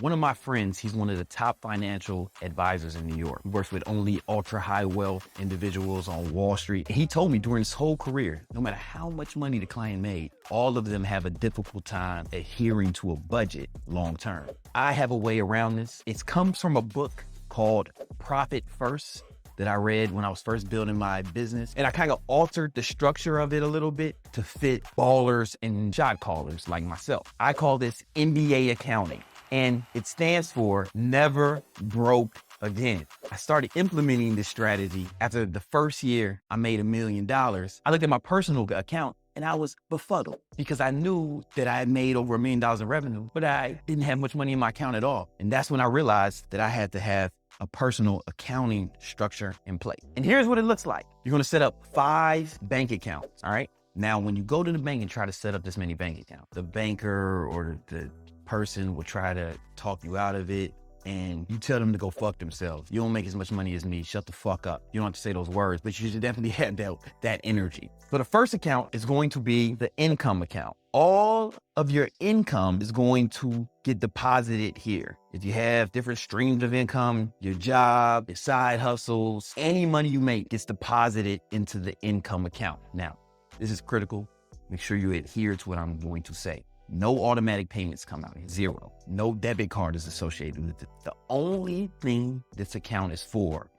One of my friends, he's one of the top financial advisors in New York. He works with only ultra high wealth individuals on Wall Street. He told me during his whole career, no matter how much money the client made, all of them have a difficult time adhering to a budget long term. I have a way around this. It comes from a book called Profit First that I read when I was first building my business. And I kind of altered the structure of it a little bit to fit ballers and shot callers like myself. I call this MBA accounting, and it stands for Never Broke Again. I started implementing this strategy after the first year I made $1 million. I looked at my personal account and I was befuddled because I knew that I had made over $1 million in revenue, but I didn't have much money in my account at all. And that's when I realized that I had to have a personal accounting structure in place. And here's what it looks like. You're gonna set up 5 bank accounts, all right? Now, when you go to the bank and try to set up this many bank accounts, the banker or the person will try to talk you out of it, and you tell them to go fuck themselves. You don't make as much money as me. Shut the fuck up. You don't have to say those words, but you should definitely have that energy. So the first account is going to be the income account. All of your income is going to get deposited here. If you have different streams of income, your job, your side hustles, any money you make gets deposited into the income account. Now, this is critical. Make sure you adhere to what I'm going to say. No automatic payments come out here, 0. No debit card is associated with it. The only thing this account is for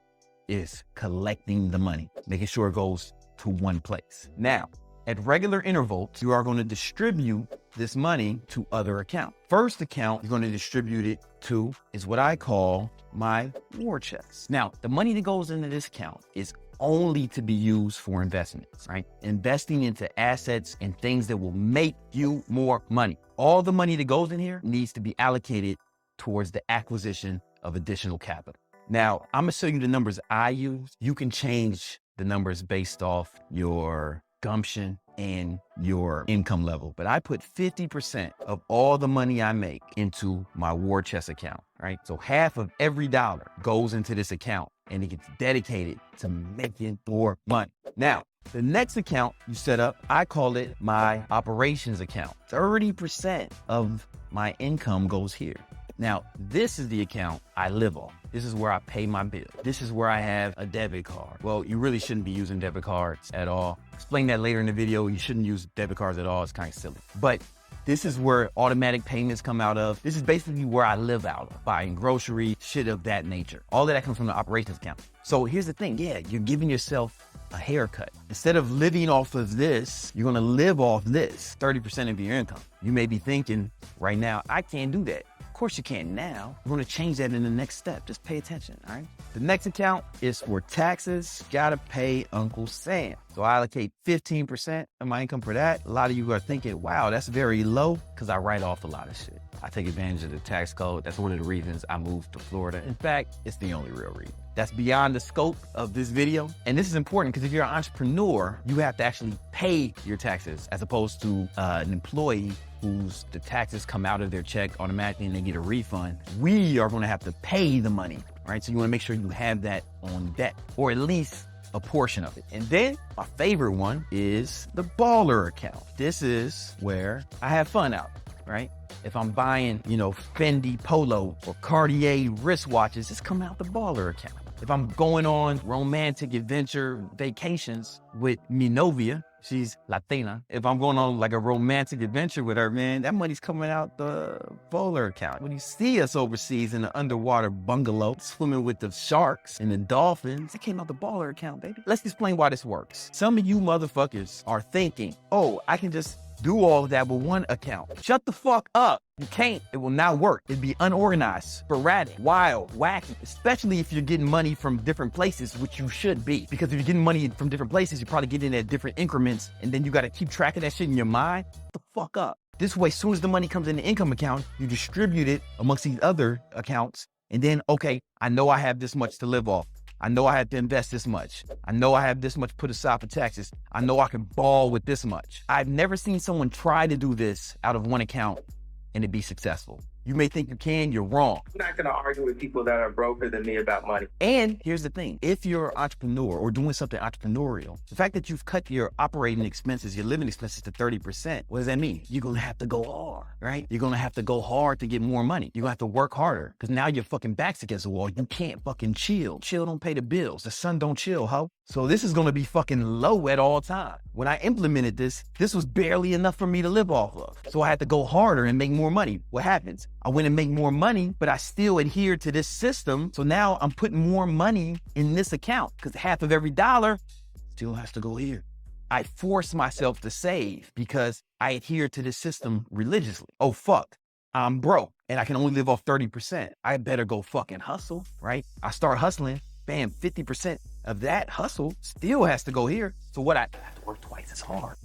is collecting the money, making sure it goes to one place. Now, at regular intervals, you are going to distribute this money to other accounts. First account you're going to distribute it to is what I call my war chest. Now, the money that goes into this account is only to be used for investments, right? Investing into assets and things that will make you more money. All the money that goes in here needs to be allocated towards the acquisition of additional capital. Now, I'm gonna show you the numbers I use. You can change the numbers based off your gumption and your income level, but I put 50% of all the money I make into my war chest account, right? So half of every dollar goes into this account and it gets dedicated to making more money. Now, the next account you set up, I call it my operations account. 30% of my income goes here. Now, this is the account I live on. This is where I pay my bill. This is where I have a debit card. Well, you really shouldn't be using debit cards at all. Explain that later in the video. You shouldn't use debit cards at all. It's kind of silly. But this is where automatic payments come out of. This is basically where I live out of, buying groceries, shit of that nature. All of that comes from the operations account. So here's the thing. Yeah, you're giving yourself a haircut. Instead of living off of this, you're gonna live off this, 30% of your income. You may be thinking right now, I can't do that. Of course you can now. We're gonna change that in the next step. Just pay attention, all right? The next account is for taxes. Gotta pay Uncle Sam. So I allocate 15% of my income for that. A lot of you are thinking, wow, that's very low, because I write off a lot of shit. I take advantage of the tax code. That's one of the reasons I moved to Florida. In fact, it's the only real reason. That's beyond the scope of this video. And this is important because if you're an entrepreneur, you have to actually pay your taxes as opposed to an employee whose the taxes come out of their check automatically and they get a refund. We are going to have to pay the money, right? So you want to make sure you have that on deck, or at least a portion of it. And then my favorite one is the baller account. This is where I have fun out, right? If I'm buying, Fendi Polo or Cartier wristwatches, it's coming out the baller account. If I'm going on romantic adventure vacations with mi novia, she's Latina. If I'm going on like a romantic adventure with her, man, that money's coming out the baller account. When you see us overseas in an underwater bungalow, swimming with the sharks and the dolphins, it came out the baller account, baby. Let's explain why this works. Some of you motherfuckers are thinking, oh, I can just do all of that with one account. Shut the fuck up. You can't. It will not work. It'd be unorganized, sporadic, wild, wacky, especially if you're getting money from different places, which you should be. Because if you're getting money from different places, you're probably getting it at different increments, and then you got to keep track of that shit in your mind. Shut the fuck up. This way, as soon as the money comes in the income account, you distribute it amongst these other accounts, and then, okay, I know I have this much to live off. I know I have to invest this much. I know I have this much put aside for taxes. I know I can ball with this much. I've never seen someone try to do this out of one account and it be successful. You may think you can, you're wrong. I'm not going to argue with people that are broker than me about money. And here's the thing. If you're an entrepreneur or doing something entrepreneurial, the fact that you've cut your operating expenses, your living expenses to 30%, what does that mean? You're going to have to go hard, right? You're going to have to go hard to get more money. You're going to have to work harder because now your fucking back's against the wall. You can't fucking chill. Chill don't pay the bills. The sun don't chill, ho. So this is going to be fucking low at all times. When I implemented this was barely enough for me to live off of. So I had to go harder and make more money. What happens? I went and make more money, but I still adhere to this system. So now I'm putting more money in this account because half of every dollar still has to go here. I force myself to save because I adhere to this system religiously. Oh, fuck. I'm broke and I can only live off 30%. I better go fucking hustle, right? I start hustling. Bam, 50% of that hustle still has to go here. So what I have to work twice as hard.